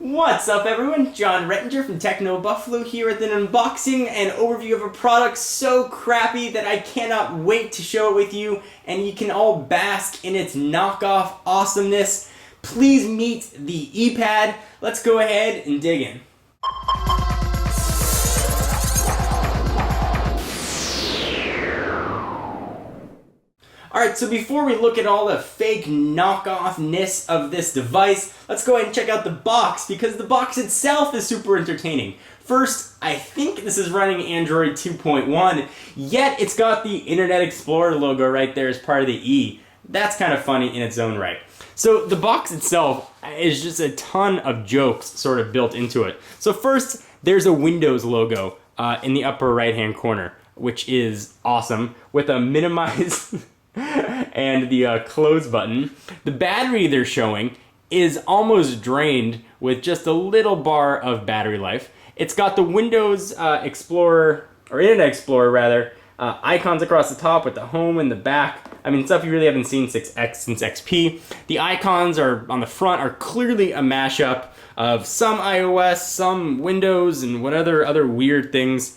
What's up everyone? John Rettinger from TechnoBuffalo here with an unboxing and overview of a product so crappy that I cannot wait to show it with you, and you can all bask in its knockoff awesomeness. Please meet the ePad. Let's go ahead and dig in. Alright, so before we look at all the fake knockoffness of this device, let's go ahead and check out the box, because the box itself is super entertaining. First, I think this is running Android 2.1, yet it's got the Internet Explorer logo right there as part of the E. That's kind of funny in its own right. So the box itself is just a ton of jokes sort of built into it. So first, there's a Windows logo in the upper right-hand corner, which is awesome, with a minimize and the close button. The battery they're showing is almost drained with just a little bar of battery life. It's got the Windows Explorer, or Internet Explorer rather, icons across the top with the home and the back. I mean, stuff you really haven't seen since XP. The icons are on the front are clearly a mashup of some iOS, some Windows, and what other weird things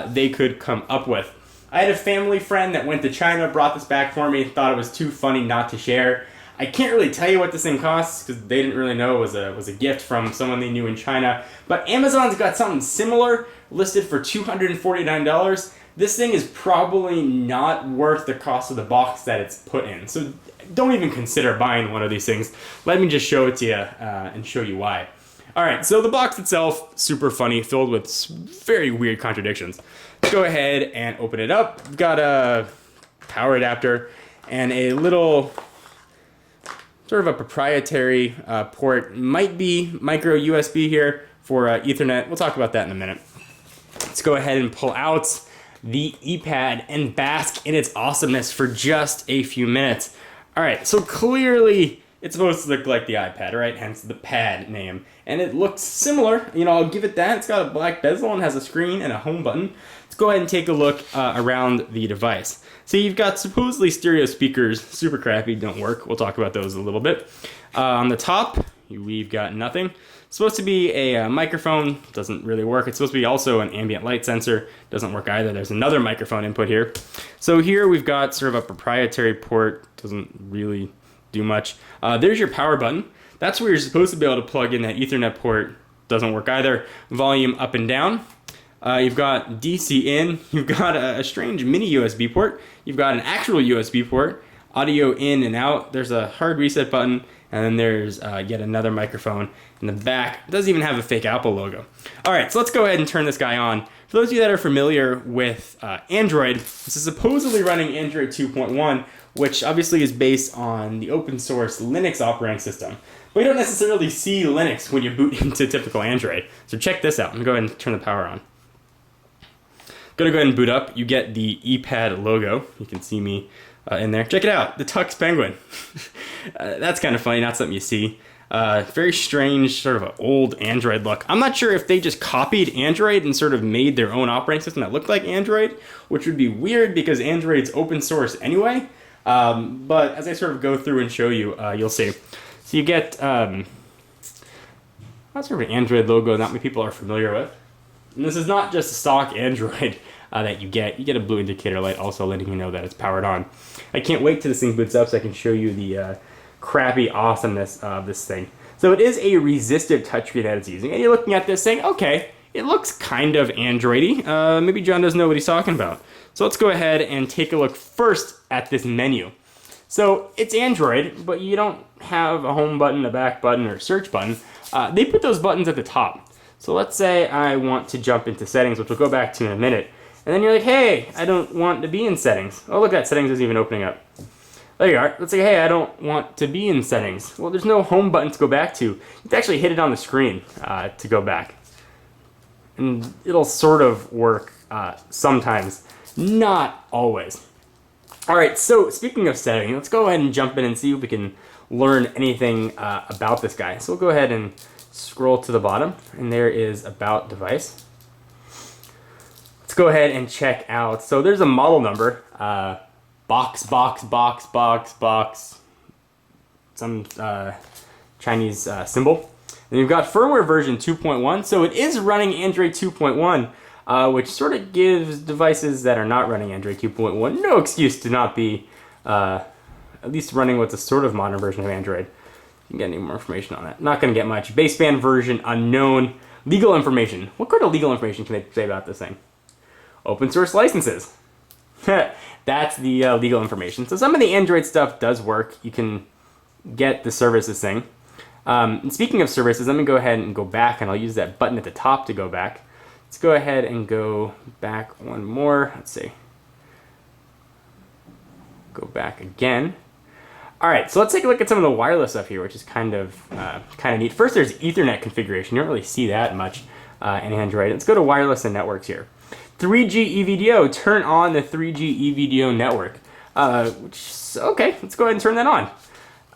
they could come up with. I had a family friend that went to China, brought this back for me, thought it was too funny not to share. I can't really tell you what this thing costs because they didn't really know it was a gift from someone they knew in China. But Amazon's got something similar listed for $249. This thing is probably not worth the cost of the box that it's put in. So don't even consider buying one of these things. Let me just show it to you and show you why. Alright, so the box itself, super funny, filled with very weird contradictions. Let's go ahead and open it up. We've got a power adapter and a little sort of a proprietary port. Might be micro USB here for Ethernet. We'll talk about that in a minute. Let's go ahead and pull out the ePad and bask in its awesomeness for just a few minutes. Alright, so clearly it's supposed to look like the iPad, right? Hence the pad name. And it looks similar. You know, I'll give it that. It's got a black bezel and has a screen and a home button. Let's go ahead and take a look around the device. So you've got supposedly stereo speakers, super crappy, don't work. We'll talk about those a little bit. On the top, we've got nothing. It's supposed to be a microphone, doesn't really work. It's supposed to be also an ambient light sensor, doesn't work either. There's another microphone input here. So here we've got sort of a proprietary port, doesn't really do much. There's your power button. That's where you're supposed to be able to plug in that Ethernet port. Doesn't work either. Volume up and down. You've got DC in. You've got a strange mini USB port. You've got an actual USB port. Audio in and out. There's a hard reset button. And then there's yet another microphone in the back. It doesn't even have a fake Apple logo. All right, so let's go ahead and turn this guy on. For those of you that are familiar with Android, this is supposedly running Android 2.1, which obviously is based on the open source Linux operating system. But you don't necessarily see Linux when you boot into typical Android. So check this out. I'm going to go ahead and turn the power on. Going to go ahead and boot up. You get the ePad logo. You can see me in there. Check it out, the Tux Penguin. That's kind of funny, not something you see. Very strange, sort of an old Android look. I'm not sure if they just copied Android and sort of made their own operating system that looked like Android, which would be weird because Android's open source anyway. But as I sort of go through and show you, you'll see. So you get that's sort of an Android logo that many people are familiar with. And this is not just a stock Android that you get. You get a blue indicator light also letting you know that it's powered on. I can't wait till this thing boots up so I can show you the crappy awesomeness of this thing. So it is a resistive touchscreen that it's using. And you're looking at this saying, okay, it looks kind of Android-y. Maybe John doesn't know what he's talking about. So let's go ahead and take a look first at this menu. So it's Android, but you don't have a home button, a back button, or a search button. They put those buttons at the top. So let's say I want to jump into settings, which we'll go back to in a minute. And then you're like, hey, I don't want to be in settings. Oh, look, that settings isn't even opening up. There you are. Let's say, hey, I don't want to be in settings. Well, there's no home button to go back to. You have to actually hit it on the screen to go back. And it'll sort of work sometimes, not always. All right, so speaking of settings, let's go ahead and jump in and see if we can learn anything about this guy. So we'll go ahead and scroll to the bottom, and there is About Device. Let's go ahead and check out. So there's a model number, box, some Chinese symbol. And you've got firmware version 2.1, so it is running Android 2.1, which sort of gives devices that are not running Android 2.1 no excuse to not be at least running what's a sort of modern version of Android. You can get any more information on that. Not going to get much. Baseband version unknown. Legal information. What kind of legal information can they say about this thing? Open source licenses. That's the legal information. So some of the Android stuff does work. You can get the services thing. And speaking of services, let me go ahead and go back, and I'll use that button at the top to go back. Let's go ahead and go back one more. Let's see. Go back again. All right, so let's take a look at some of the wireless stuff here, which is kind of neat. First, there's Ethernet configuration. You don't really see that much in Android. Let's go to wireless and networks here. 3G EVDO, turn on the 3G EVDO network. Okay, let's go ahead and turn that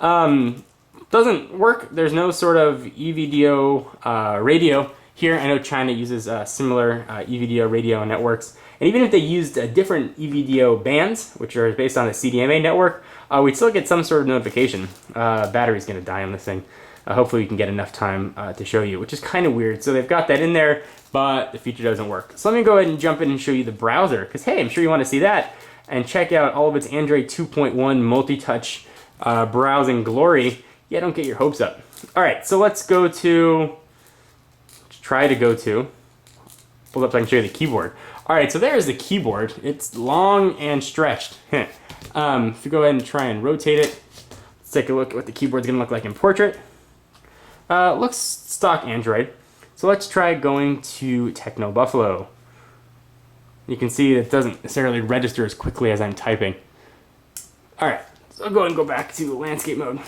on. Doesn't work. There's no sort of EVDO radio here. I know China uses similar EVDO radio networks. And even if they used different EVDO bands, which are based on the CDMA network, we'd still get some sort of notification. Battery's going to die on this thing. Hopefully we can get enough time to show you, which is kind of weird. So they've got that in there, but the feature doesn't work. So let me go ahead and jump in and show you the browser, because hey, I'm sure you want to see that and check out all of its Android 2.1 multi-touch browsing glory. Yeah, don't get your hopes up. All right, so let's go to, try to go to, hold up so I can show you the keyboard. All right, so there's the keyboard. It's long and stretched. If you go ahead and try and rotate it, let's take a look at what the keyboard's gonna look like in portrait. Looks stock Android. So let's try going to TechnoBuffalo. You can see it doesn't necessarily register as quickly as I'm typing. All right, so I'll go ahead and go back to landscape mode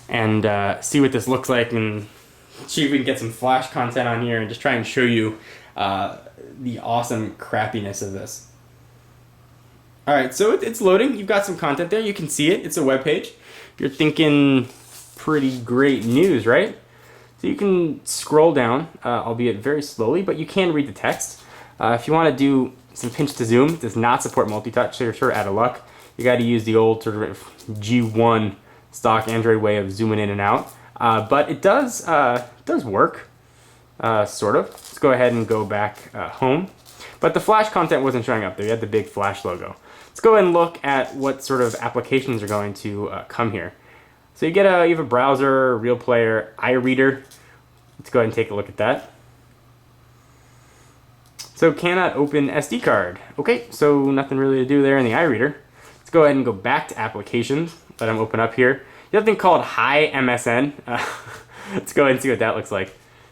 and see what this looks like, and see if we can get some flash content on here and just try and show you the awesome crappiness of this. All right, so it's loading. You've got some content there. You can see it. It's a web page. You're thinking pretty great news, right? So you can scroll down, albeit very slowly, but you can read the text. If you want to do some pinch to zoom, it does not support multi-touch, so you're sort of out of luck. You got to use the old sort of G1 stock Android way of zooming in and out. But it does work, sort of. Let's go ahead and go back home. But the Flash content wasn't showing up there. You had the big Flash logo. Let's go ahead and look at what sort of applications are going to come here. So you have a browser, Real Player, iReader. Let's go ahead and take a look at that. So cannot open SD card. Okay, so nothing really to do there in the iReader. Let's go ahead and go back to applications. Let them open up here. You have a thing called Hi MSN. Let's go ahead and see what that looks like.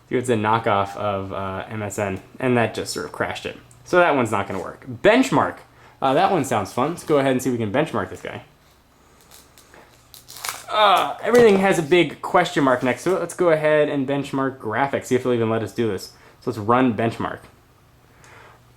See what's a knockoff of MSN, and that just sort of crashed it. So that one's not going to work. Benchmark. That one sounds fun. Let's go ahead and see if we can benchmark this guy. Everything has a big question mark next to it. Let's go ahead and benchmark graphics. See if it'll even let us do this. So let's run benchmark.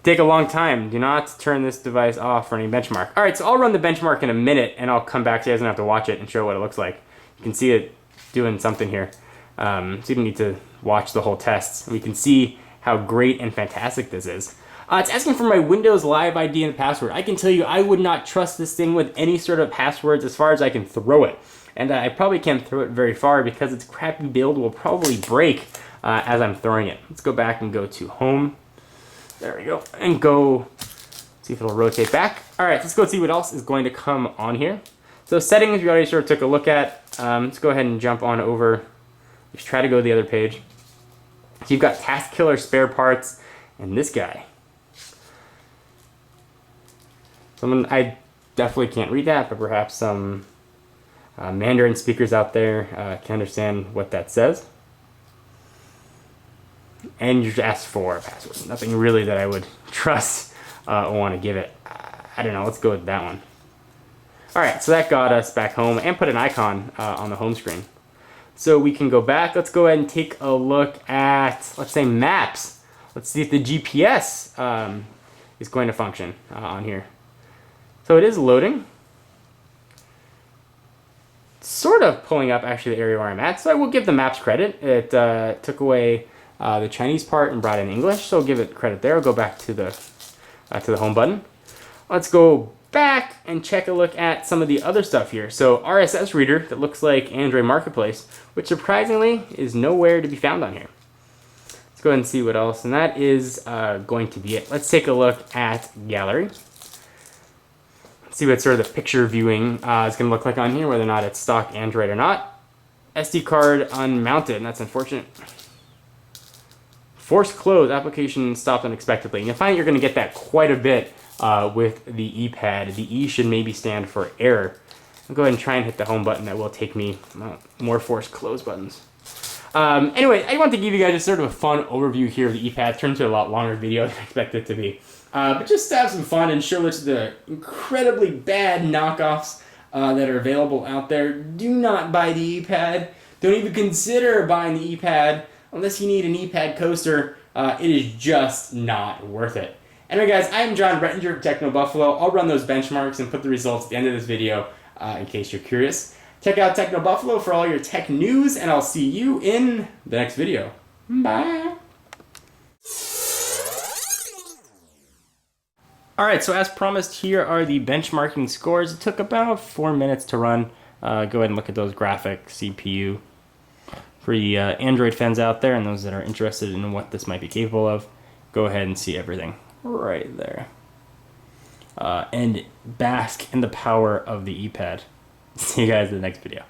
Take a long time. Do not turn this device off for any benchmark. All right, so I'll run the benchmark in a minute, and I'll come back so you guys don't have to watch it and show what it looks like. You can see it doing something here. So you don't need to watch the whole test. We can see how great and fantastic this is. It's asking for my Windows Live ID and password. I can tell you I would not trust this thing with any sort of passwords as far as I can throw it. And I probably can't throw it very far because its crappy build will probably break as I'm throwing it. Let's go back and go to home. There we go. And go see if it'll rotate back. All right, let's go see what else is going to come on here. So settings we already sort of took a look at. Let's go ahead and jump on over. Let's try to go to the other page. So you've got Task Killer spare parts and this guy. I definitely can't read that, but perhaps some Mandarin speakers out there can understand what that says. And you just ask for a password. Nothing really that I would trust or want to give it. I don't know. Let's go with that one. All right, so that got us back home and put an icon on the home screen. So we can go back. Let's go ahead and take a look at, let's say, maps. Let's see if the GPS is going to function on here. So it is loading. Sort of pulling up actually the area where I'm at. So I will give the maps credit. It took away the Chinese part and brought in English. So I'll give it credit there. I'll go back to the home button. Let's go back and check a look at some of the other stuff here. So RSS reader that looks like Android Marketplace, which surprisingly is nowhere to be found on here. Let's go ahead and see what else, and that is going to be it. Let's take a look at gallery. See what sort of the picture viewing is going to look like on here, whether or not it's stock Android or not. SD card unmounted, and that's unfortunate. Forced close, application stopped unexpectedly. And you'll find you're going to get that quite a bit with the ePad. The E should maybe stand for error. I'll go ahead and try and hit the home button. That will take me more forced close buttons. Anyway, I want to give you guys just sort of a fun overview here of the ePad. Turned into a lot longer video than I expected it to be. But just to have some fun and show which the incredibly bad knockoffs that are available out there. Do not buy the ePad. Don't even consider buying the ePad. Unless you need an ePad coaster, it is just not worth it. Anyway guys, I am John Rettinger of TechnoBuffalo. I'll run those benchmarks and put the results at the end of this video in case you're curious. Check out TechnoBuffalo for all your tech news, and I'll see you in the next video. Bye! Alright, so as promised, here are the benchmarking scores. It took about 4 minutes to run. Go ahead and look at those graphic CPU. For the Android fans out there and those that are interested in what this might be capable of, go ahead and see everything right there. And bask in the power of the ePad. See you guys in the next video.